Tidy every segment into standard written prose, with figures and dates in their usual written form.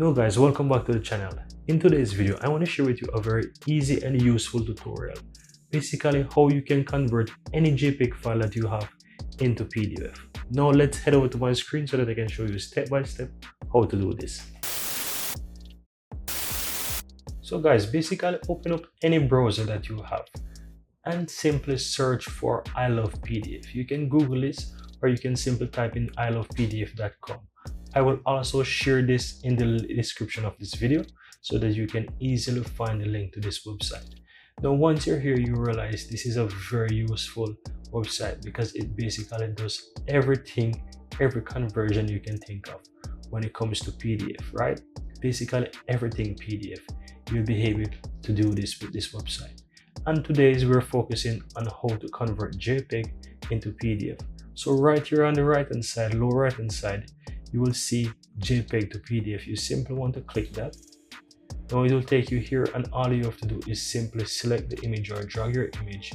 Hello guys, welcome back to the channel. In today's video, I want to share with you a very easy and useful tutorial. Basically, how you can convert any JPG file that you have into PDF. Now let's head over to my screen so that I can show you step by step how to do this. So guys, basically open up any browser that you have and simply search for I love PDF. You can Google this or you can simply type in ilovepdf.com. I will also share this in the description of this video so that you can easily find the link to this website. Now once you're here, you realize this is a very useful website because it basically does everything, every conversion you can think of when it comes to PDF, right? Basically everything PDF. You'll be able to do this with this website. And today we're focusing on how to convert JPG into PDF. So right here on the right hand side, lower right hand side, you will see JPG to PDF. You simply want to click that. Now it will take you here, and all you have to do is simply select the image or drag your image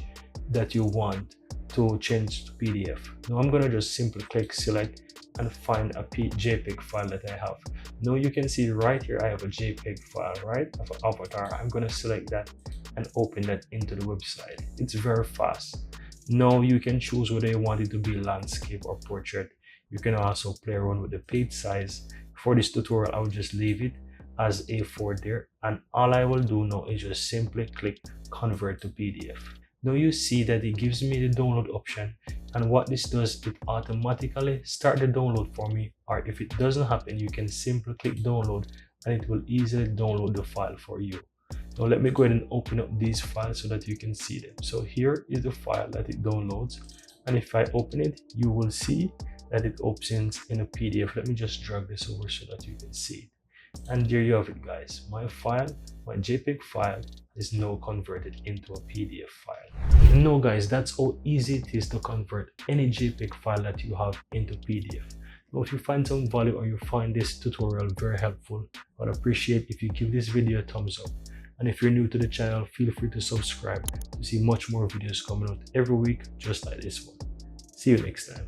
that you want to change to PDF. Now I'm gonna just simply click select and find a JPG file that I have. Now you can see right here I have a JPG file, right, of an avatar. I'm gonna select that and open that into the website. It's very fast. Now you can choose whether you want it to be landscape or portrait. You can also play around with the page size. For this tutorial, I will just leave it as A4 there, and all I will do now is just simply click convert to PDF. Now you see that it gives me the download option, and what this does, it automatically start the download for me, or if it doesn't happen, you can simply click download and it will easily download the file for you. Now let me go ahead and open up these files so that you can see them. So here is the file that it downloads, and if I open it, you will see that it opens in a PDF. Let me just drag this over so that you can see it. And there you have it guys. My file, my JPG file is now converted into a PDF file. Now guys, that's how easy it is to convert any JPG file that you have into PDF. Now if you find some value or you find this tutorial very helpful, I'd appreciate if you give this video a thumbs up. And if you're new to the channel, feel free to subscribe to see much more videos coming out every week just like this one. See you next time.